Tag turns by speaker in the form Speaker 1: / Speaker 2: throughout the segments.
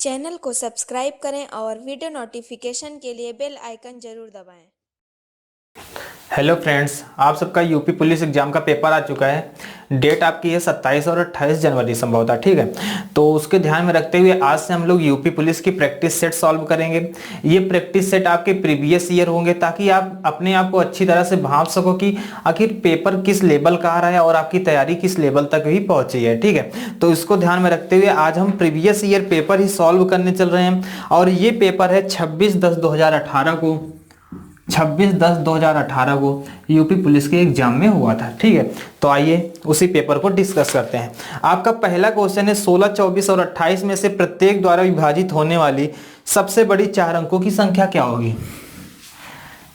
Speaker 1: Channel को subscribe करें और वीडियो नोटिफिकेशन के लिए बेल आइकन जरूर दबाएं।
Speaker 2: हेलो फ्रेंड्स, आप सबका यूपी पुलिस एग्जाम का पेपर आ चुका है। डेट आपकी है 27 और 28 जनवरी संभवतः, ठीक है। तो उसके ध्यान में रखते हुए आज से हम लोग यूपी पुलिस की प्रैक्टिस सेट सॉल्व करेंगे। ये प्रैक्टिस सेट आपके प्रीवियस ईयर होंगे ताकि आप अपने आप को अच्छी तरह से भांप सको कि आखिर पेपर किस लेवल का आ रहा है और आपकी तैयारी किस लेवल तक ही पहुंची है, ठीक है। तो इसको ध्यान में रखते हुए आज हम प्रीवियस ईयर पेपर ही सॉल्व करने चल रहे हैं और ये पेपर है 26/10/2018 को 26/10/2018 को यूपी पुलिस के एग्जाम में हुआ था, ठीक है। तो आइए उसी पेपर को डिस्कस करते हैं। आपका पहला क्वेश्चन है 16, 24 और 28 में से प्रत्येक द्वारा विभाजित होने वाली सबसे बड़ी 4 अंकों की संख्या क्या होगी,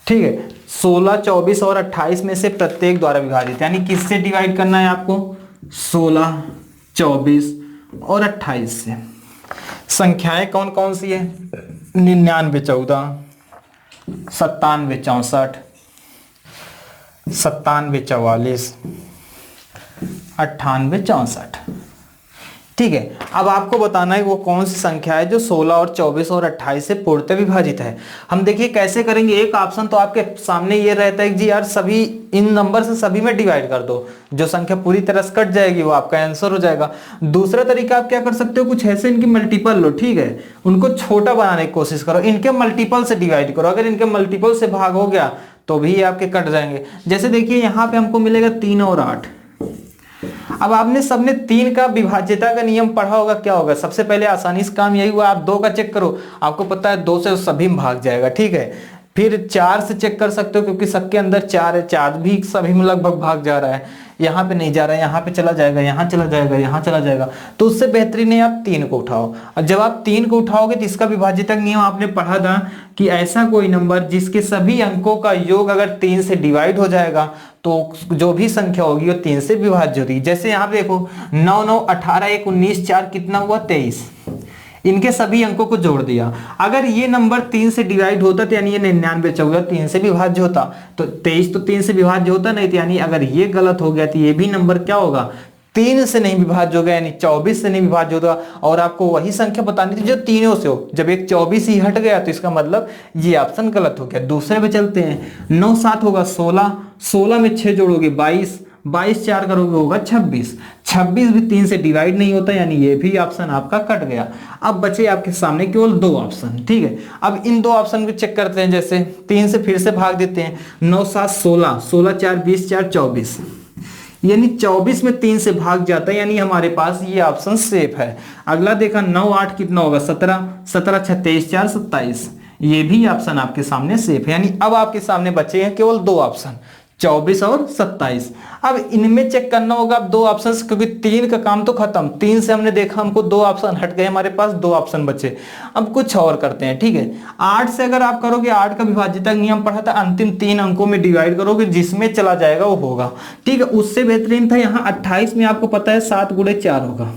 Speaker 2: ठीक है। 16, 24 और 28 में से प्रत्येक द्वारा विभाजित यानी किससे डिवाइड करना है आपको, 16, 24 और 28 से। संख्याएं कौन कौन सी है, 99, 14, 97, 64, 97, 44, 98, 64, ठीक है। अब आपको बताना है वो कौन सी संख्या है जो 16 और 24 और 28 से पूर्णतः विभाजित है। हम देखिए कैसे करेंगे। एक ऑप्शन तो आपके सामने ये रहता है कि जी यार सभी इन नंबर से सभी में डिवाइड कर दो, जो संख्या पूरी तरह से कट जाएगी वो आपका आंसर हो जाएगा। दूसरा तरीका आप क्या कर सकते हो, कुछ ऐसे इनकी मल्टीपल लो, ठीक है, उनको छोटा बनाने की कोशिश करो, इनके मल्टीपल से डिवाइड करो। अगर इनके मल्टीपल से भाग हो गया तो भी आपके कट जाएंगे। जैसे देखिए यहाँ पे हमको मिलेगा 3 और 8। अब आपने सबने 3 का विभाज्यता का नियम पढ़ा होगा, क्या होगा, सबसे पहले आसानी से काम यही हुआ, आप 2 का चेक करो, आपको पता है 2 से सभी में भाग जाएगा, ठीक है। फिर 4 से चेक कर सकते हो क्योंकि सबके अंदर 4 है, 4 भी सभी में लगभग भाग जा रहा है। यहाँ पे नहीं जा रहा है, यहाँ पे चला जाएगा, यहाँ चला जाएगा, यहाँ चला जाएगा। तो उससे बेहतरीन है आप 3 को उठाओ। और जब आप 3 को उठाओगे तो इसका विभाज्यता का नियम आपने पढ़ा था कि ऐसा कोई नंबर जिसके सभी अंकों का योग अगर 3 से डिवाइड हो जाएगा तो जो भी संख्या होगी वो 3 से विभाज्य होगी। जैसे यहाँ पे देखो 9, 9, 18, 1, 19, 4 कितना हुआ, 23। इनके सभी अंकों को जोड़ दिया। अगर ये नंबर 3 से डिवाइड होता तो यानी ये 99 चौका 3 से विभाज्य होता, तो 23 तो 3 से विभाज्य होता नहीं, तो यानी अगर ये गलत हो गया तो ये भी नंबर क्या होगा, 3 से नहीं विभाज्य होगा, यानी 24 से नहीं विभाज्य होगा। और आपको वही संख्या बतानी थी जो तीनों से हो। जब एक 24 ही हट गया तो इसका मतलब ये ऑप्शन गलत हो गया। दूसरे पे चलते हैं, 9 7 होगा 16, 16 में 6 जोड़ोगे 22, 22 4 करोगे होगा 26, 26 भी 3 से डिवाइड नहीं होता, यानी ये भी ऑप्शन आपका कट गया। अब बचे आपके सामने केवल 2 ऑप्शन, ठीक है। अब इन 2 ऑप्शन को चेक करते हैं। जैसे 3 से फिर से भाग देते हैं, 9 7 16, 16 4 20 4 24, यानी 24 में 3 से भाग जाता है, यानी हमारे पास ये ऑप्शन सेफ है। अगला देखा 9 8 कितना होगा, 17, 17 6 23 4 27, ये भी ऑप्शन आपके सामने सेफ है। यानी अब आपके सामने बचे हैं केवल 2 ऑप्शन, 24 और 27। अब इनमें चेक करना होगा अब 2 ऑप्शन, क्योंकि 3 का काम तो खत्म, 3 से हमने देखा हमको 2 ऑप्शन हट गए, हमारे पास 2 ऑप्शन बचे। अब कुछ और करते हैं, ठीक है। 8 से अगर आप करोगे, 8 का विभाज्यता नियम पढ़ा था, अंतिम 3 अंकों में डिवाइड करोगे, जिसमें चला जाएगा वो होगा, ठीक है। उससे बेहतरीन था यहाँ 28 में आपको पता है 7 × 4 होगा,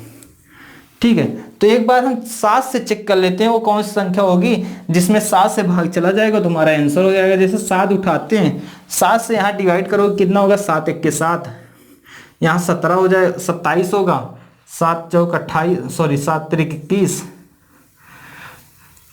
Speaker 2: ठीक है। तो एक बार हम 7 से चेक कर लेते हैं वो कौन सी संख्या होगी जिसमें 7 से भाग चला जाएगा, तुम्हारा आंसर हो जाएगा। जैसे 7 उठाते हैं, 7 से यहाँ डिवाइड करोगे कितना होगा, 7 1 के 7, यहाँ 17 हो जाए, 27 होगा, 7 चौक 28, सॉरी 7 3 21,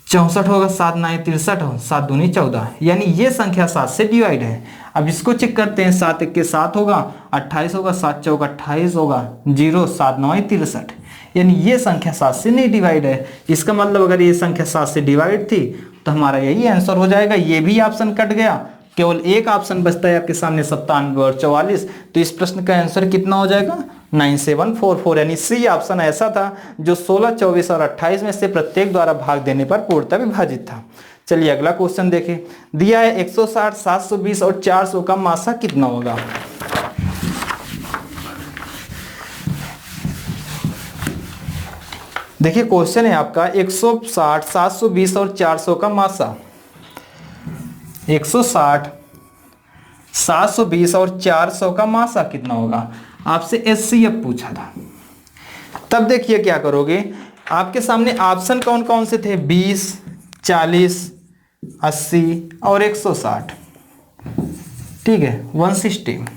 Speaker 2: 64 होगा, 7 9 63, 7 दूनी 14, यानी ये संख्या 7 से डिवाइड है। अब इसको चेक करते हैं, 7 1 के 7 होगा, 28 होगा, 7 चौक 28 होगा, 0 7 9 63, यानी ये संख्या 7 से नहीं डिवाइड है। इसका मतलब अगर ये संख्या 7 से डिवाइड थी तो हमारा यही आंसर हो जाएगा। ये भी ऑप्शन कट गया, केवल एक ऑप्शन बचता है आपके सामने 97 और 44। तो इस प्रश्न का आंसर कितना हो जाएगा, 9744, यानी सी ऑप्शन ऐसा था जो 16 24 और 28 में से प्रत्येक द्वारा भाग देने पर पूर्णतः विभाजित था। चलिए अगला क्वेश्चन देखें। दिया है 160, 720 और 400 का मासा कितना होगा। देखिए क्वेश्चन है आपका 160, 720 और 400 का मासा। 160, 720 और 400 का मासा कितना होगा, आपसे एचसीएफ पूछा था। तब देखिए क्या करोगे, आपके सामने ऑप्शन कौन कौन से थे, 20, 40, 80 और 160, ठीक है, 160।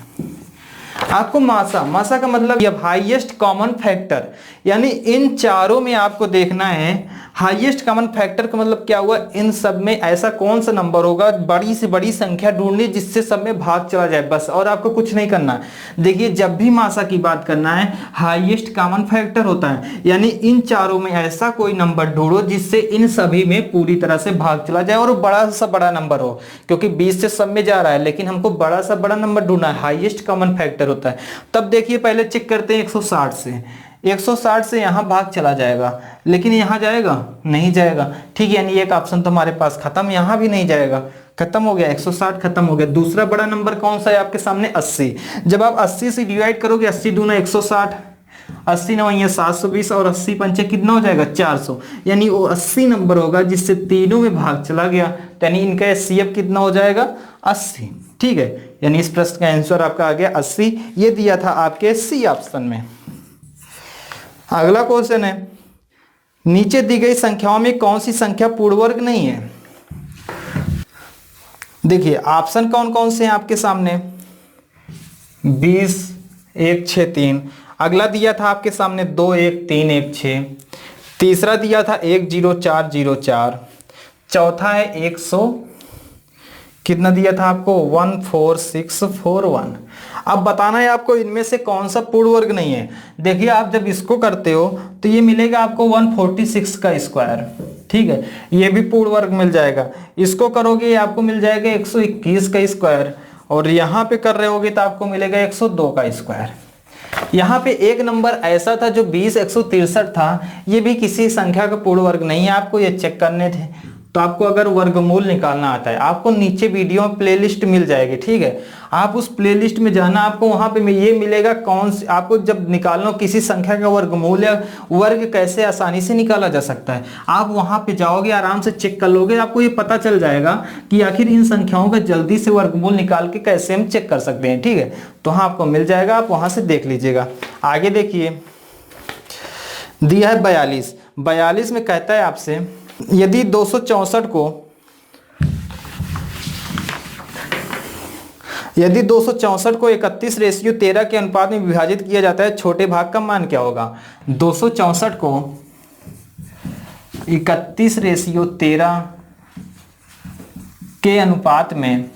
Speaker 2: आपको मासा, का मतलब ये हाईएस्ट कॉमन फैक्टर, यानी इन चारों में आपको देखना है हाईएस्ट कॉमन फैक्टर का मतलब क्या हुआ, इन सब में ऐसा कौन सा नंबर होगा बड़ी से बड़ी संख्या ढूंढनी जिससे सब में भाग चला जाए बस, और आपको कुछ नहीं करना है। देखिए जब भी मासा की बात करना है हाईएस्ट कॉमन फैक्टर होता है, यानी इन चारों में ऐसा कोई नंबर ढूंढो जिससे इन सभी में पूरी तरह से भाग चला जाए और बड़ा सा बड़ा नंबर हो, क्योंकि 20 से सब में जा रहा है लेकिन हमको बड़ा सा बड़ा नंबर ढूंढना है, हाईएस्ट कॉमन फैक्टर होता है। तब देखिए पहले चेक करते हैं 160 से, 160 से यहाँ भाग चला जाएगा लेकिन यहाँ जाएगा नहीं जाएगा, ठीक है, यानी एक ऑप्शन तो हमारे पास खत्म, यहाँ भी नहीं जाएगा, खत्म हो गया, 160 खत्म हो गया। दूसरा बड़ा नंबर कौन सा है आपके सामने, 80। जब आप 80 से डिवाइड करोगे, 80 दूना 160, 80 नौ 720 और 80 पंचे कितना हो जाएगा 400, यानी वो 80 नंबर होगा जिससे तीनों में भाग चला गया, तो यानी इनका एचसीएफ कितना हो जाएगा 80, ठीक है, यानी इस प्रश्न का आंसर आपका आ गया 80। ये दिया था आपके सी ऑप्शन में। अगला क्वेश्चन है, नीचे दी गई संख्याओं में कौन सी संख्या पूर्ण वर्ग नहीं है। देखिए ऑप्शन कौन कौन से हैं आपके सामने, 20, 1, 6, 3। अगला दिया था आपके सामने 2, 1, 3, 1, 6। तीसरा दिया था 1, 0, 4, 0, 4। चौथा है 100, कितना दिया था आपको 1, 4, 6, 4, 1। अब बताना है आपको इनमें से कौन सा पूर्ण वर्ग नहीं है। देखिए आप जब इसको करते हो तो ये मिलेगा आपको 146 का स्क्वायर, ठीक है, ये भी पूर्ण वर्ग मिल जाएगा। इसको करोगे ये आपको मिल जाएगा 121 का स्क्वायर, और यहाँ पे कर रहे होगे तो आपको मिलेगा 102 का स्क्वायर। यहाँ पे एक नंबर ऐसा था जो 20 163 था, ये भी किसी संख्या का पूर्ण वर्ग नहीं है, आपको ये चेक करने थे। तो आपको अगर वर्गमूल निकालना आता है, आपको नीचे वीडियो में प्लेलिस्ट मिल जाएगी, ठीक है, आप उस प्लेलिस्ट में जाना, आपको वहां पे ये मिलेगा कौन सी, आपको जब निकालना हो किसी संख्या का वर्गमूल या वर्ग कैसे आसानी से निकाला जा सकता है, आप वहां पे जाओगे आराम से चेक कर लोगे, आपको ये पता चल जाएगा कि आखिर इन संख्याओं का जल्दी से वर्गमूल निकाल के कैसे हम चेक कर सकते हैं, ठीक है। तो हाँ आपको मिल जाएगा, आप वहां से देख लीजिएगा। आगे देखिए दिया है 42। 42 में कहता है आपसे यदि 264 को 31:13 के अनुपात में विभाजित किया जाता है, छोटे भाग का मान क्या होगा। 264 को 31:13 के अनुपात में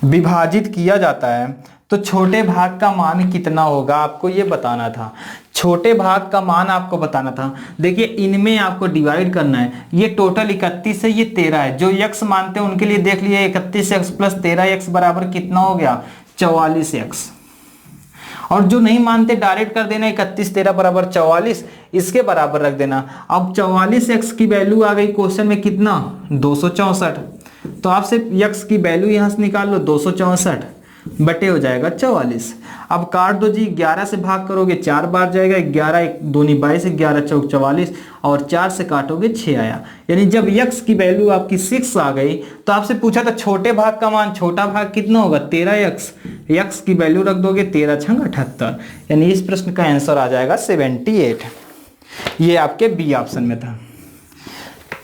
Speaker 2: विभाजित किया जाता है तो छोटे भाग का मान कितना होगा, आपको ये बताना था। छोटे भाग का मान आपको बताना था। देखिए इनमें आपको डिवाइड करना है, ये टोटल 31 है, ये 13 है। जो यक्स मानते हैं उनके लिए देख लिए 31x प्लस 13x बराबर कितना हो गया 44x। और जो नहीं मानते डायरेक्ट कर देना 31 13 बराबर 44, इसके बराबर रख देना। अब 44x की वैल्यू आ गई क्वेश्चन में कितना 264, तो आपसे यक्स की वैल्यू यहां से निकाल लो 264 बटे हो जाएगा 44। अब काट दो जी, 11 से भाग करोगे 4 बार जाएगा, 11 दूनी 22, 11 चौक 44 और 4 से काटोगे 6 आया। यानी जब यक्स की वैल्यू आपकी 6 आ गई तो आपसे पूछा था छोटे भाग का मान, छोटा भाग कितना होगा 13x, यक्स की वैल्यू रख दोगे 13 छंग 78, यानी इस प्रश्न का आंसर आ जाएगा 78। ये आपके बी ऑप्शन में था।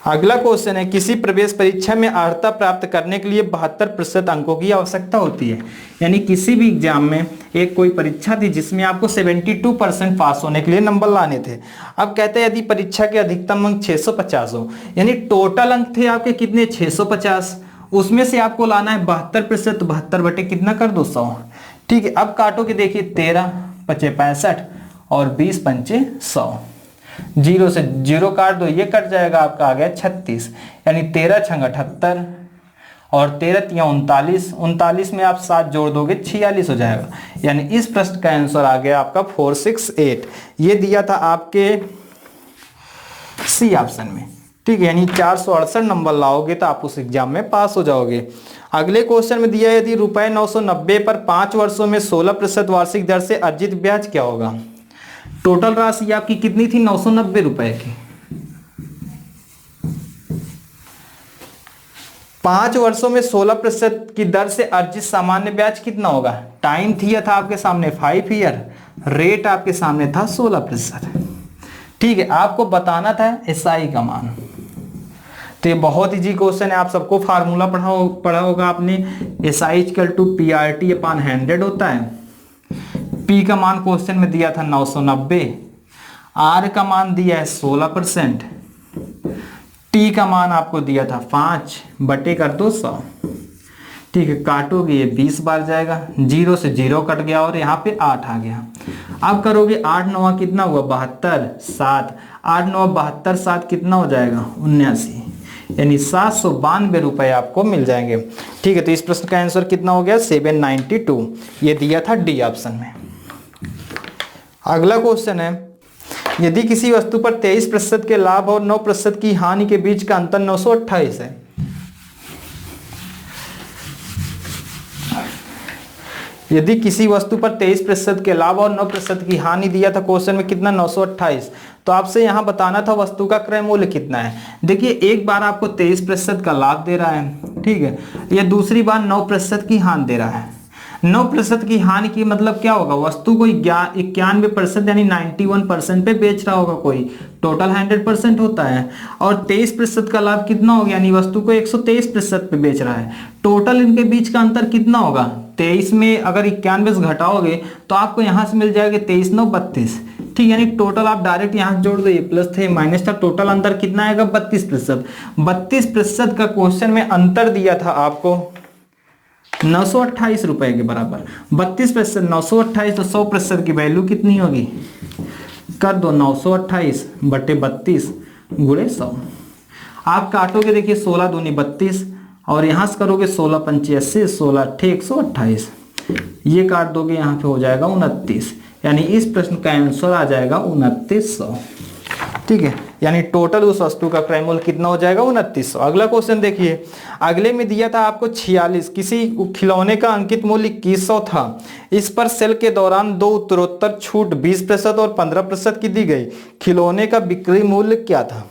Speaker 2: अगला क्वेश्चन है, किसी प्रवेश परीक्षा में अर्हता प्राप्त करने के लिए 72% अंकों की आवश्यकता होती है। यानी किसी भी एग्जाम में एक कोई परीक्षा थी जिसमें आपको 72% पास होने के लिए नंबर लाने थे। अब कहते हैं यदि परीक्षा के अधिकतम अंक 650 हो, यानी टोटल अंक थे आपके कितने 650, उसमें से आपको लाना है 72%, 72 बटे कितना कर दो 100, ठीक है। अब काटो के देखिए 13 पचे 65 और 20 पंचे 100, 0 से 0 काट दो, ये कट जाएगा, आपका आ गया 36, यानी 13 छंग 78 और 13 तिया 39, 39 में आप 7 जोड़ दोगे 46 हो जाएगा। यानी इस प्रश्न का आंसर आ गया आपका 468। ये दिया था आपके सी ऑप्शन में, ठीक है, यानी 468 नंबर लाओगे तो आप उस एग्जाम में पास हो जाओगे। अगले क्वेश्चन में दिया यदि रुपए 990 पर 5 वर्षों में 16% वार्षिक दर से अर्जित ब्याज क्या होगा। टोटल राशि आपकी कितनी थी 990 रुपए की, 5 वर्षों में 16% की दर से अर्जित सामान्य ब्याज कितना होगा। टाइम दिया था आपके सामने 5 ईयर, रेट आपके सामने था 16%, ठीक है। आपको बताना था एसआई का मान। तो ये बहुत इजी क्वेश्चन है, आप सबको फार्मूला पढ़ा होगा आपने, SI equal to PRT upon 100 होता है। पी का मान क्वेश्चन में दिया था 990, आर का मान दिया है 16%, टी का मान आपको दिया था 5 बटे कर दो 100। ठीक है, काटोगे ये 20 बार जाएगा, 0 से 0 कट गया और यहाँ पे 8 आ गया। अब करोगे 8 9 कितना हुआ 72, 7 8 9 72, 7 कितना हो जाएगा 79, यानी 792 रुपए आपको मिल जाएंगे। ठीक है, तो इस प्रश्न का आंसर कितना हो गया 792, ये दिया था डी ऑप्शन में। अगला क्वेश्चन है, यदि किसी वस्तु पर 23% के लाभ और 9% की हानि के बीच का अंतर 928 है। यदि किसी वस्तु पर 23% के लाभ और 9% की हानि दिया था क्वेश्चन में कितना 928, तो आपसे यहां बताना था वस्तु का क्रय मूल्य कितना है। देखिए एक बार आपको 23% का लाभ दे रहा है, ठीक है, ये दूसरी बार 9% की हानि दे रहा है। 9% की हानि की मतलब क्या होगा, वस्तु को 91% यानी 91% पे बेच रहा होगा कोई, टोटल 100% होता है। और 23% का लाभ कितना हो गया, यानी वस्तु को 123% पे बेच रहा है। टोटल इनके बीच का अंतर कितना होगा, 23 में अगर 91 से घटाओगे तो आपको यहाँ से मिल जाएगा 23 9 32। ठीक, यानी टोटल आप डायरेक्ट यहाँ जोड़ दो, ये प्लस थे माइनस था, टोटल अंतर कितना आएगा 32%। 32% का क्वेश्चन में अंतर दिया था आपको 928 रुपए के बराबर। 32% 928, तो 100% की वैल्यू कितनी होगी, कर दो 928 बटे 32 गुणे 100। आप काटोगे देखिए 16 दूनी 32 और यहां से करोगे 16 पंचे 80, 16 अट्ठे 128, ये काट दोगे यहाँ पे हो जाएगा 29, यानी इस प्रश्न का आंसर आ जाएगा 2900। ठीक है, यानी टोटल उस वस्तु का क्रय मूल्य कितना हो जाएगा 2900। अगला क्वेश्चन देखिए, अगले में दिया था आपको 46, किसी खिलौने का अंकित मूल्य 2100 था, इस पर सेल के दौरान दो उत्तरोत्तर छूट 20% और 15% की दी गई, खिलौने का बिक्री मूल्य क्या था।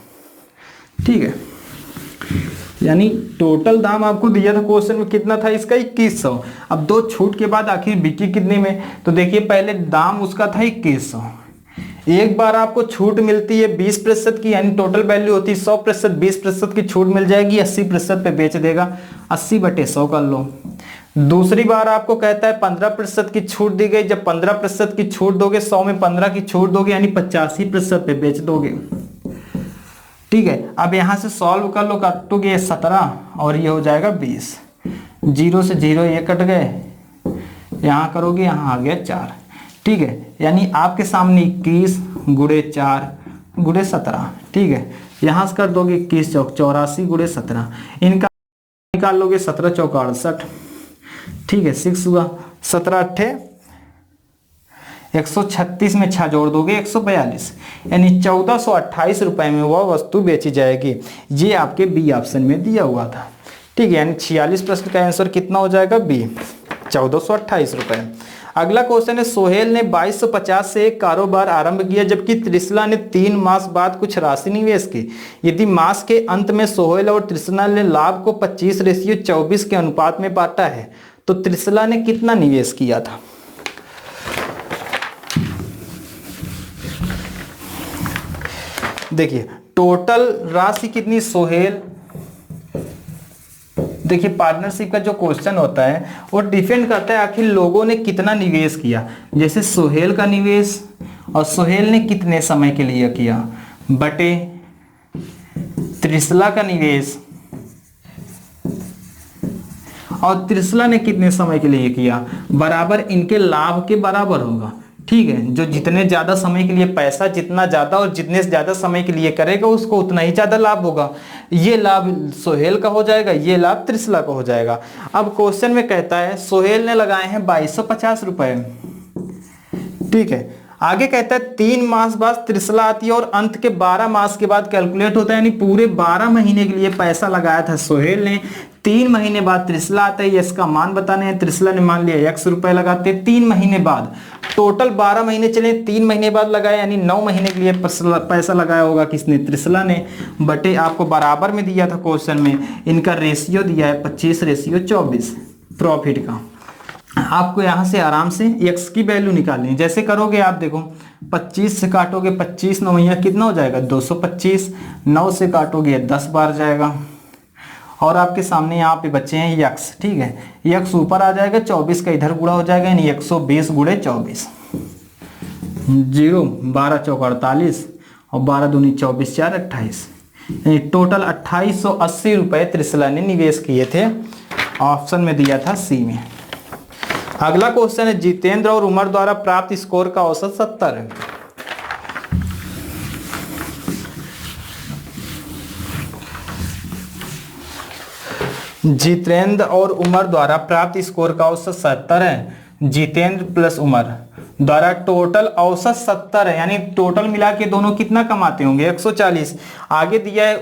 Speaker 2: ठीक है, यानी टोटल दाम आपको दिया था क्वेश्चन में कितना था इसका 2100। अब दो छूट के बाद आखिर बिकी कितने में, तो देखिए पहले दाम उसका था 2100, एक बार आपको छूट मिलती है 20% की, यानी टोटल वैल्यू होती है 100%, 20% की छूट मिल जाएगी, 80% पे बेच देगा, 80 बटे 100 कर लो। दूसरी बार आपको कहता है 15% की छूट दी गई, जब 15% की छूट दोगे 100 में 15 की छूट दोगे, यानी 85% पे बेच दोगे। ठीक है, अब यहां से सॉल्व कर लो, काटोगे 17 और ये हो जाएगा 20, 0 से 0 ये कट गए, यहाँ करोगे यहाँ आ गया 4। ठीक है, यानी आपके सामने 21 गुणे 4 गुणे 17। ठीक है, यहाँ से कर दोगे 21 चौक 84 गुणे 17, इनका निकाल लोगे 17 चौक 68। ठीक है, 6 हुआ, 17 अट्ठे 136 में 6 जोड़ दोगे 142, यानी 1428 रुपए में वह वस्तु बेची जाएगी। ये आपके बी ऑप्शन में दिया हुआ था। ठीक है, यानी 46 प्रश्न का आंसर कितना हो जाएगा बी, 1428 रुपए। अगला क्वेश्चन है, सोहेल ने 2250 से एक कारोबार आरंभ किया जबकि त्रिशला ने 3 मास बाद कुछ राशि निवेश की। यदि मास के अंत में सोहेल और त्रिशला ने लाभ को 25:24 के अनुपात में बांटा है तो त्रिशला ने कितना निवेश किया था। देखिए टोटल राशि कितनी, सोहेल, देखिए पार्टनरशिप का जो क्वेश्चन होता है वो डिपेंड करता है आखिर लोगों ने कितना निवेश किया। जैसे सोहेल का निवेश और सोहेल ने कितने समय के लिए किया, बटे त्रिशला का निवेश और त्रिशला ने कितने समय के लिए किया, बराबर इनके लाभ के बराबर होगा। ठीक है, जो जितने ज्यादा समय के लिए पैसा जितना ज्यादा और जितने ज्यादा समय के लिए करेगा उसको उतना ही ज्यादा लाभ होगा। ये लाभ सोहेल का हो जाएगा, ये लाभ त्रिशला का हो जाएगा। अब क्वेश्चन में कहता है सोहेल ने लगाए हैं 2250 रुपए। ठीक है, आगे कहता है 3 मास बाद त्रिशला आती है और अंत के 12 मास के बाद कैलकुलेट होता है, यानी पूरे 12 महीने के लिए पैसा लगाया था सोहेल ने, 3 महीने बाद त्रिशला आता है, इसका मान बताने हैं। त्रिशला ने मान लिया x रुपए लगाते हैं 3 महीने बाद, टोटल 12 महीने चले, 3 महीने बाद लगाया, यानी 9 महीने के लिए पैसा लगाया होगा किसने, त्रिशला ने, बटे आपको बराबर में दिया था क्वेश्चन में, इनका रेशियो दिया है 25:24 प्रॉफिट का। आपको यहां से आराम से x की वैल्यू निकालनी है। जैसे करोगे आप देखो 25 से काटोगे 25 9 यहाँ कितना हो जाएगा 225, 9 से काटोगे 10 बार जाएगा और आपके सामने यहाँ पे बच्चे हैं x। ठीक है, x ऊपर आ जाएगा, 24 का इधर गुणा हो जाएगा, यानी 120 गुणे 24, 0 12 चौक 48 और 12 दूनी 24 4 28, टोटल 2880 रुपए त्रिशला ने निवेश किए थे। ऑप्शन में दिया था सी में। अगला क्वेश्चन है जितेंद्र और उमर द्वारा प्राप्त स्कोर का औसत 70 है। जितेंद्र और उमर द्वारा प्राप्त स्कोर का औसत 70 है। जितेंद्र प्लस उमर द्वारा टोटल औसत 70 है, यानी टोटल मिला के दोनों कितना कमाते होंगे 140। आगे दिया है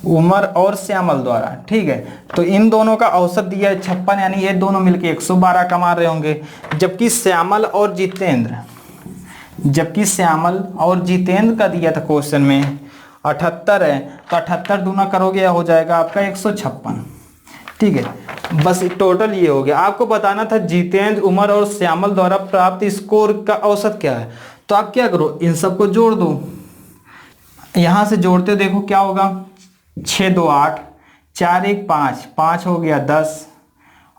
Speaker 2: उमर और श्यामल द्वारा, ठीक है। तो इन दोनों का औसत दिया है 56, यानी ये दोनों मिलके 112 कमा रहे होंगे। जबकि श्यामल और जितेंद्र का दिया था क्वेश्चन में 78 है, तो 78 दूना करोगे या हो जाएगा आपका 156, ठीक है। बस टोटल ये हो गया। आपको बताना था जितेंद्र, उमर और श्यामल द्वारा प्राप्त स्कोर का औसत क्या है। तो आप क्या करो, इन सबको जोड़ दो। यहां से जोड़ते देखो क्या होगा, 6 2 8, 4 1 5, 5 हो गया 10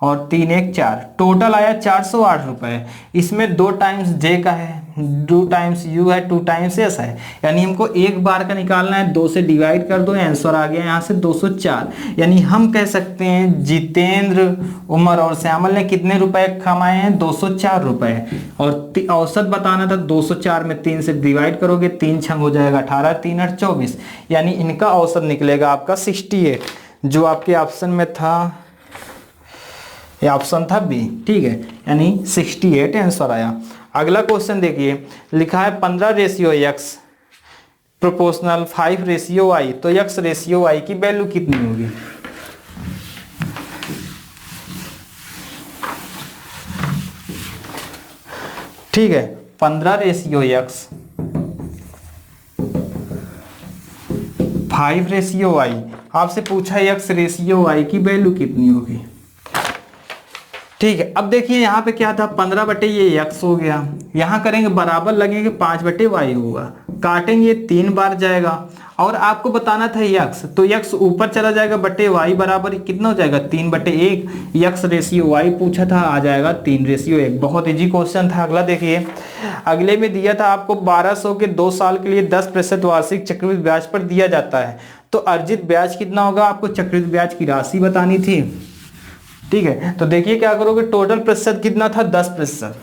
Speaker 2: और 3 1 4, टोटल आया 408 रुपए। इसमें 2 टाइम्स जे का है, 2 टाइम्स यू है, 2 टाइम्स एस है, यानी हमको एक बार का निकालना है। 2 से डिवाइड कर दो, आंसर आ गया यहाँ से 204। यानी हम कह सकते हैं जितेंद्र, उमर और श्यामल ने कितने रुपए कमाए हैं, 204 रुपए। और औसत बताना था, 204 में 3 से डिवाइड करोगे, 3 छंग हो जाएगा 18, 3 8 24, यानी इनका औसत निकलेगा आपका 68, जो आपके ऑप्शन में था, ये ऑप्शन था बी, ठीक है, यानी 68 आंसर आया। अगला क्वेश्चन देखिए, लिखा है 15:x प्रोपोर्शनल 5:y, तो x/y की वैल्यू कितनी होगी। ठीक है, 15:x 5:y, आपसे पूछा x/y की वैल्यू कितनी होगी। ठीक है, अब देखिए यहाँ पे क्या था, 15 बटे ये x हो गया, यहाँ करेंगे बराबर लगेंगे 5 बटे y होगा, काटेंगे 3 बार जाएगा। और आपको बताना था x, तो x ऊपर चला जाएगा बटे y बराबर कितना हो जाएगा 3 बटे 1, x/y पूछा था, आ जाएगा 3/1। बहुत इजी क्वेश्चन था। अगला देखिए, अगले में दिया था आपको 1200 के 2 साल के लिए 10% वार्षिक चक्रवृद्धि ब्याज पर दिया जाता है, तो अर्जित ब्याज कितना होगा, आपको चक्रवृद्धि ब्याज की राशि बतानी थी। ठीक है, तो देखिए क्या करोगे, टोटल प्रतिशत कितना था 10%।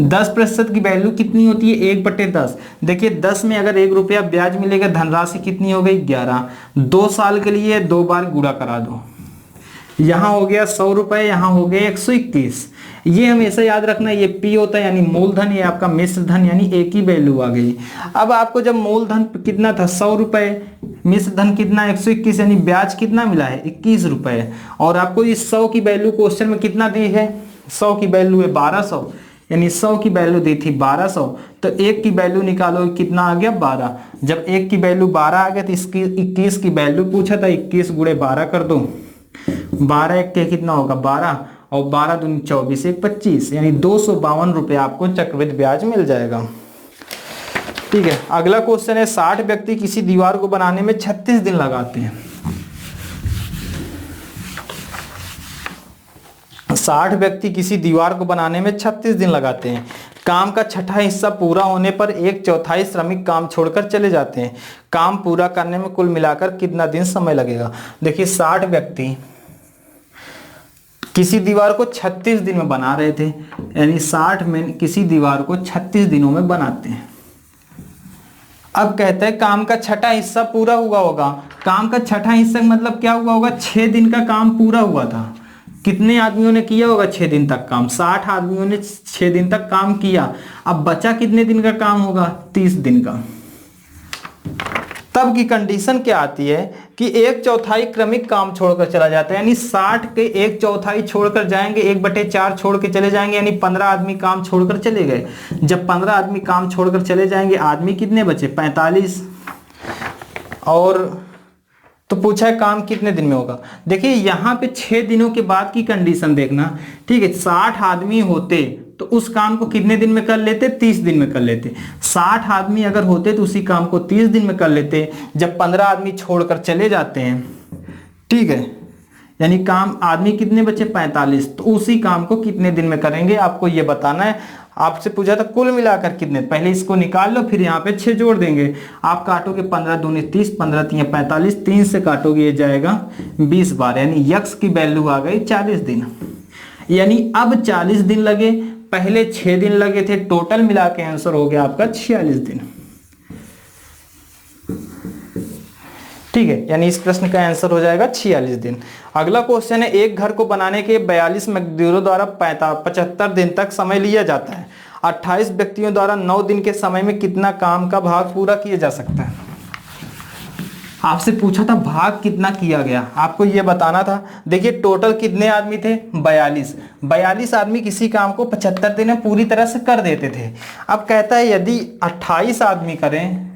Speaker 2: 10% की वैल्यू कितनी होती है 1/10। देखिए 10 में अगर 1 रुपया ब्याज मिलेगा, धनराशि कितनी हो गई 11। 2 साल के लिए 2 बार गुणा करा दो, यहाँ हो गया 100 रुपए, यहाँ हो गया 121। ये हमेशा याद रखना, ये P होता है यानी मूलधन, ये आपका मिश्र धन, यानी एक ही वैल्यू आ गई। अब आपको जब मूलधन कितना था 100 रुपए, मिश्र धन कितना 121, यानी ब्याज कितना मिला है 21 रुपए। और आपको इस 100 की वैल्यू क्वेश्चन में कितना दी है, 100 की वैल्यू है 1200, यानी 100 की वैल्यू दी थी 1200, तो 1 की वैल्यू निकालो, कितना आ गया 12। जब 1 की वैल्यू 12 आ गया तो इसकी 21 की वैल्यू पूछा था, 21 गुणे 12 कर दो, 12 1 के कितना होगा 12, और 12 दूनी 24, 1 25, यानी 252 रुपये आपको चक्रवृद्धि ब्याज मिल जाएगा। ठीक है, अगला क्वेश्चन है 60 व्यक्ति किसी दीवार को बनाने में 36 दिन लगाते हैं। 60 व्यक्ति किसी दीवार को बनाने में 36 दिन लगाते हैं। काम का छठा हिस्सा पूरा होने पर 1/4 श्रमिक काम छोड़कर चले जाते हैं। काम पूरा करने में कुल मिलाकर कितना दिन समय लगेगा। देखिए 60 व्यक्ति किसी दीवार को 36 दिन में बना रहे थे, यानी 60 में किसी दीवार को 36 दिनों में बनाते हैं। अब कहते हैं काम का छठा हिस्सा पूरा हुआ होगा। काम का छठा हिस्सा मतलब क्या हुआ होगा, 6 दिन का काम पूरा हुआ था। कितने आदमियों ने किया होगा 6 दिन तक काम, 60 आदमियों ने 6 दिन तक काम किया। अब बचा कितने दिन का काम होगा, 30 दिन का। तब की कंडीशन क्या आती है कि 1/4 क्रमिक काम छोड़कर चला जाता है, यानी 60 के 1/4 छोड़कर जाएंगे, 1/4 छोड़ के चले जाएंगे, यानी 15 आदमी काम छोड़कर चले गए। जब 15 आदमी काम छोड़कर चले जाएंगे, आदमी कितने बचे 45। और तो पूछा है काम कितने दिन में होगा। देखिए यहाँ पे 6 दिनों के बाद की कंडीशन देखना, ठीक है। 60 आदमी होते तो उस काम को कितने दिन में कर लेते, 30 दिन में कर लेते। 60 आदमी अगर होते तो उसी काम को 30 दिन में कर लेते। जब 15 आदमी छोड़कर चले जाते हैं, ठीक है, यानी काम आदमी कितने बचे 45, तो उसी काम को कितने दिन में करेंगे आपको ये बताना है। आपसे पूछा था कुल मिलाकर कितने, पहले इसको निकाल लो फिर यहाँ पे 6 जोड़ देंगे। आप काटोगे 15 दूनी 30, 15 3 45, 3 से काटोगे ये जाएगा 20 बार, यानी यक्स की वैल्यू आ गई 40 दिन। यानी अब 40 दिन लगे, पहले 6 दिन लगे थे, टोटल मिला के आंसर हो गया आपका 46 दिन। ठीक है, यानी इस प्रश्न का आंसर हो जाएगा 46 दिन। अगला क्वेश्चन है, एक घर को बनाने के 42 मजदूरों द्वारा 75 दिन तक समय लिया जाता है। 28 व्यक्तियों द्वारा 9 दिन के समय में कितना काम का भाग पूरा किया जा सकता है। आपसे पूछा था भाग कितना किया गया, आपको यह बताना था। देखिए टोटल कितने आदमी थे, 42 आदमी किसी काम को 75 दिन में पूरी तरह से कर देते थे। अब कहता है यदि 28 आदमी करें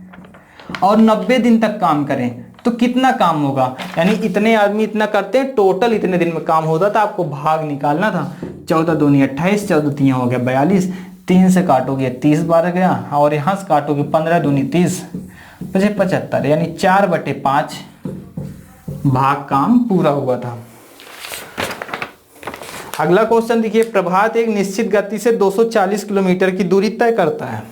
Speaker 2: और 90 दिन तक काम करें तो कितना काम होगा, यानी इतने आदमी इतना करते हैं, टोटल इतने दिन में काम होता था, आपको भाग निकालना था। 14 दूनी 28, 14 3 हो गया 42, 3 से काटोगे 30 बार गया, और यहाँ से काटोगे 15 दूनी 30, 75, यानी 4/5 भाग काम पूरा हुआ था। अगला क्वेश्चन देखिए, प्रभात एक निश्चित गति से 240 किलोमीटर की दूरी तय करता है।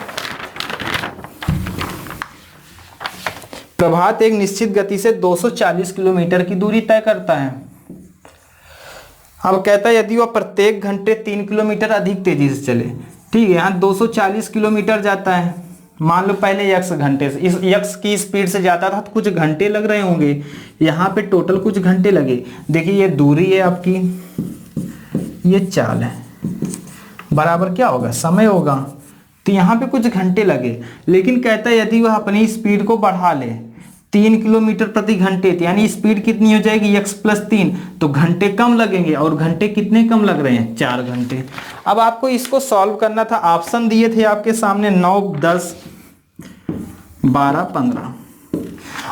Speaker 2: प्रभात एक निश्चित गति से 240 किलोमीटर की दूरी तय करता है। अब कहता है यदि वह प्रत्येक घंटे 3 किलोमीटर अधिक तेजी से चले। ठीक है, यहाँ 240 किलोमीटर जाता है, मान लो पहले x घंटे से, इस x की स्पीड से जाता था तो कुछ घंटे लग रहे होंगे, यहाँ पे टोटल कुछ घंटे लगे। देखिए ये दूरी है आपकी, ये चाल है, बराबर क्या होगा, समय होगा, तो यहाँ पे कुछ घंटे लगे। लेकिन कहता है यदि वह अपनी स्पीड को बढ़ा ले 3 किलोमीटर प्रति घंटे, यानी स्पीड कितनी हो जाएगी x + 3, तो घंटे कम लगेंगे, और घंटे कितने कम लग रहे हैं, 4 घंटे। अब आपको इसको सॉल्व करना था, ऑप्शन दिए थे आपके सामने 9, 10, 12, 15।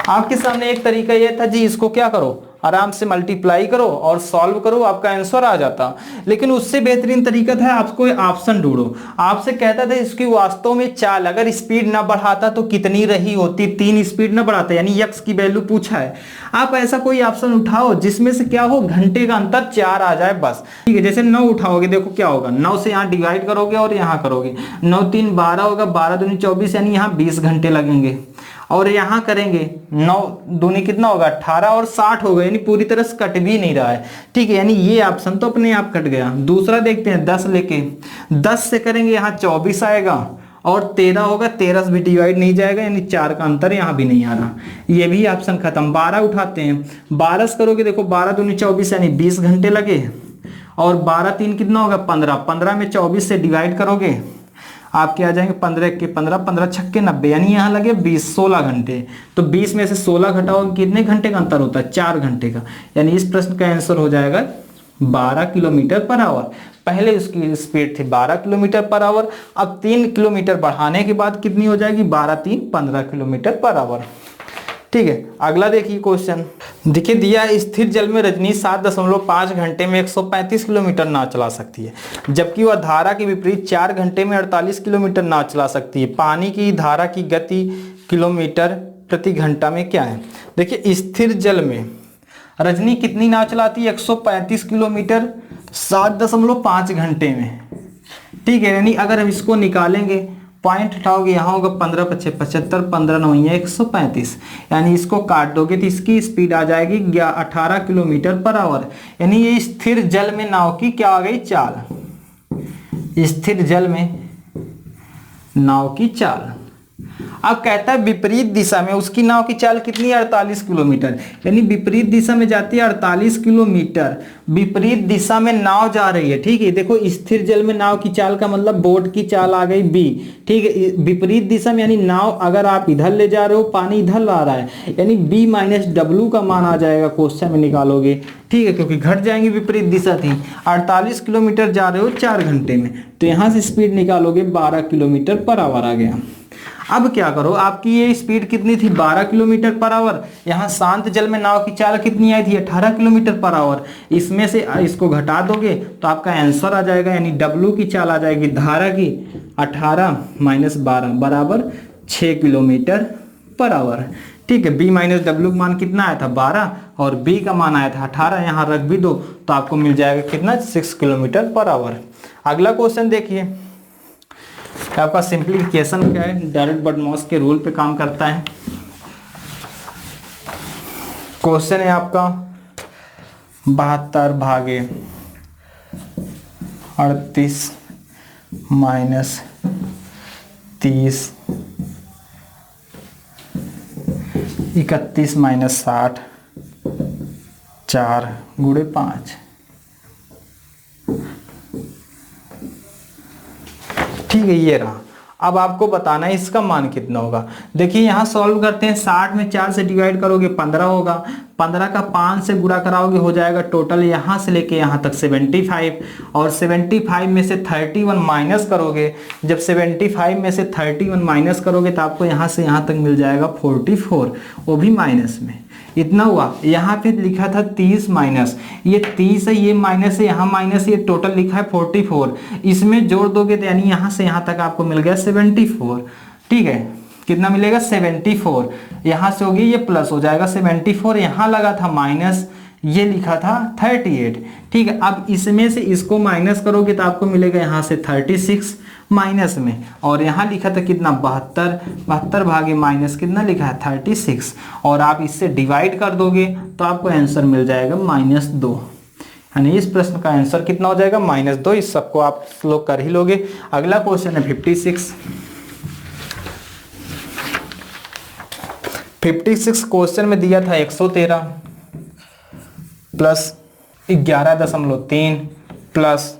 Speaker 2: आपके सामने एक तरीका यह था जी, इसको क्या करो, आराम से मल्टीप्लाई करो और सॉल्व करो, आपका आंसर आ जाता। लेकिन उससे बेहतरीन तरीका था आपको ऑप्शन ढूंढो। आपसे कहता था इसकी वास्तव में चाल अगर स्पीड ना बढ़ाता तो कितनी रही होती, 3 स्पीड ना बढ़ाता, यानी x की वैल्यू पूछा है। आप ऐसा कोई ऑप्शन उठाओ जिसमें से क्या हो, घंटे का अंतर 4 आ जाए बस। ठीक है, जैसे 9 उठाओगे, देखो क्या होगा, 9 से यहाँ डिवाइड करोगे और यहाँ करोगे, 9 3 12 होगा, 12 दूनी 24, यानी यहाँ 20 घंटे लगेंगे। और यहाँ करेंगे 9 दूनी कितना होगा, 18, और 60 होगा, यानी पूरी तरह से कट भी नहीं रहा है। ठीक है, यानी ये ऑप्शन तो अपने आप कट गया। दूसरा देखते हैं, 10 लेके, 10 से करेंगे, यहाँ 24 आएगा, और 13 होगा, 13 से भी डिवाइड नहीं जाएगा, यानी 4 का अंतर यहाँ भी नहीं आ रहा, ये भी ऑप्शन खत्म। 12 उठाते हैं, 12 से करोगे, देखो 12 दूनी 24, यानी 20 घंटे लगे, और 12 3 कितना होगा, 15, 15 में 24 से डिवाइड करोगे, आपके आ जाएंगे 15 के 15, 15 छक्के 90, यानी यहाँ लगे 20, 16 घंटे। तो 20 में से 16 घटाओगे, कितने घंटे का अंतर होता है, 4 घंटे का। यानी इस प्रश्न का आंसर हो जाएगा 12 किलोमीटर पर आवर। पहले उसकी स्पीड थी 12 किलोमीटर पर आवर, अब 3 किलोमीटर बढ़ाने के बाद कितनी हो जाएगी, 12 3 15 किलोमीटर पर आवर। ठीक है, अगला देखिए क्वेश्चन। देखिए दिया स्थिर जल में रजनी 7.5 घंटे में 135 किलोमीटर नाव चला सकती है, जबकि वह धारा के विपरीत 4 घंटे में 48 किलोमीटर नाव चला सकती है। पानी की धारा की गति किलोमीटर प्रति घंटा में क्या है। देखिए स्थिर जल में रजनी कितनी नाव चलाती है, 135 किलोमीटर 7.5 घंटे में। ठीक है, यानी अगर हम इसको निकालेंगे, पॉइंट हटाओगे, यहाँ होगा 15 × 5 = 75, 15 9 135, यानी इसको काट दोगे तो इसकी स्पीड आ जाएगी 18 किलोमीटर पर आवर। यानी ये स्थिर जल में नाव की क्या आ गई, चाल। स्थिर जल में नाव की चाल। अब कहता है विपरीत दिशा में उसकी नाव की चाल कितनी, 48 किलोमीटर, यानी विपरीत दिशा में जाती है 48 किलोमीटर। विपरीत दिशा में नाव जा रही है। ठीक है, देखो स्थिर जल में नाव की चाल का मतलब बोट की चाल आ गई b। ठीक है, विपरीत दिशा में यानी नाव अगर आप इधर ले जा रहे हो, पानी इधर आ रहा है, यानी b - w का मान आ जाएगा, क्वेश्चन में निकालोगे। ठीक है, क्योंकि घट जाएंगी, विपरीत दिशा थी। 48 किलोमीटर जा रहे हो 4 घंटे में, तो यहाँ से स्पीड निकालोगे 12 किलोमीटर पर आवर आ गया। अब क्या करो, आपकी ये स्पीड कितनी थी, 12 किलोमीटर पर आवर। यहाँ शांत जल में नाव की चाल कितनी आई थी, 18 किलोमीटर पर आवर। इसमें से इसको घटा दोगे तो आपका आंसर आ जाएगा, यानी W की चाल आ जाएगी धारा की 18 - 12 बराबर 6 किलोमीटर पर आवर। ठीक है, B - W का मान कितना आया था, 12, और B का मान आया था 18, यहाँ रख भी दो तो आपको मिल जाएगा कितना, 6 किलोमीटर पर आवर। अगला क्वेश्चन देखिए, आपका सिंप्लीफिकेशन क्या है, डायरेक्ट बर्नौलीज के रूल पे काम करता है। क्वेश्चन है आपका 72 भागे 38 माइनस 30 31 माइनस 60 4 गुणे 5। ठीक है, ये रहा। अब आपको बताना है इसका मान कितना होगा। देखिए यहाँ सॉल्व करते हैं, 60 में 4 से डिवाइड करोगे 15 होगा, 15 का 5 से गुणा कराओगे हो जाएगा टोटल यहाँ से लेके यहाँ तक 75, और 75 में से 31 माइनस करोगे, जब 75 में से 31 माइनस करोगे तो आपको यहाँ से यहाँ तक मिल जाएगा 44, वो भी माइनस में। इतना हुआ। यहाँ पे लिखा था 30 माइनस, ये 30 है, ये माइनस है, यहाँ माइनस, ये टोटल लिखा है 44, इसमें जोड़ दोगे तो यानी यहाँ से यहाँ तक आपको मिल गया 74। ठीक है, कितना मिलेगा 74, यहाँ से होगी ये प्लस हो जाएगा 74, यहाँ लगा था माइनस, ये लिखा था 38। ठीक है, अब इसमें से इसको माइनस करोगे तो आपको मिलेगा यहाँ से 36 माइनस में, और यहाँ लिखा था कितना 72 भागे माइनस कितना लिखा है 36, और आप इससे डिवाइड कर दोगे तो आपको आंसर मिल जाएगा -2। यानी इस प्रश्न का आंसर कितना हो जाएगा -2। इस सबको आप लोग कर ही लोगे। अगला क्वेश्चन है 56 क्वेश्चन में दिया था 113 प्लस 11.3 प्लस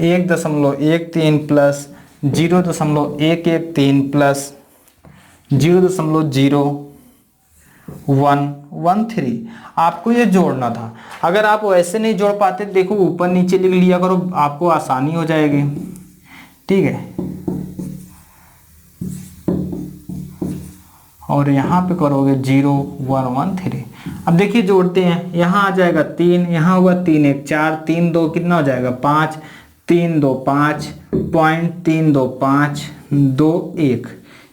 Speaker 2: 1.13 प्लस 0.113 प्लस 0.0113। आपको ये जोड़ना था। अगर आप वैसे नहीं जोड़ पाते देखो ऊपर नीचे लिख लिया करो, आपको आसानी हो जाएगी। ठीक है, और यहाँ पे करोगे 0.113। अब देखिए जोड़ते हैं, यहाँ आ जाएगा 3, यहाँ होगा 3 1 4, 3 2 कितना हो जाएगा 5, 3 2 5, 0.32521।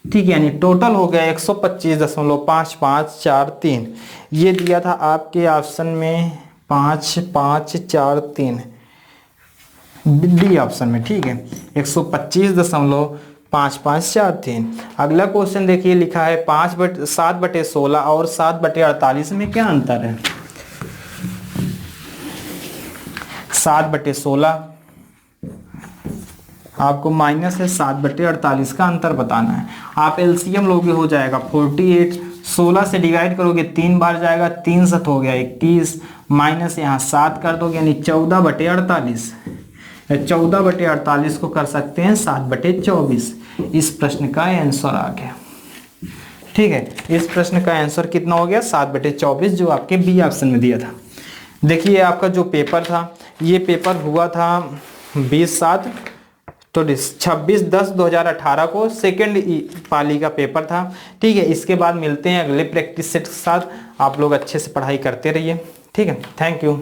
Speaker 2: ठीक है, यानी टोटल हो गया 125.5543। ये दिया था आपके ऑप्शन में 5543 डी ऑप्शन में। ठीक है, 125.5543। अगला क्वेश्चन देखिए लिखा है 7/16 और 7/48 में क्या अंतर है। 7/16 आपको माइनस है, 7/48 का अंतर बताना है। आप एलसीएम लोगे हो जाएगा 48, 16 से डिवाइड करोगे 3 बार जाएगा, 3 7 हो गया 21, माइनस यहाँ 7 कर दोगे यानी 14/48। 14/48 को कर सकते हैं 7/24। इस प्रश्न का आंसर आ गया। ठीक है, इस प्रश्न का आंसर कितना हो गया 7/24, जो आपके बी ऑप्शन में दिया था। देखिए आपका जो पेपर था, ये पेपर हुआ था 26/10/2018 को, सेकेंड पाली का पेपर था। ठीक है, इसके बाद मिलते हैं अगले प्रैक्टिस सेट के साथ। आप लोग अच्छे से पढ़ाई करते रहिए। ठीक है, थैंक यू।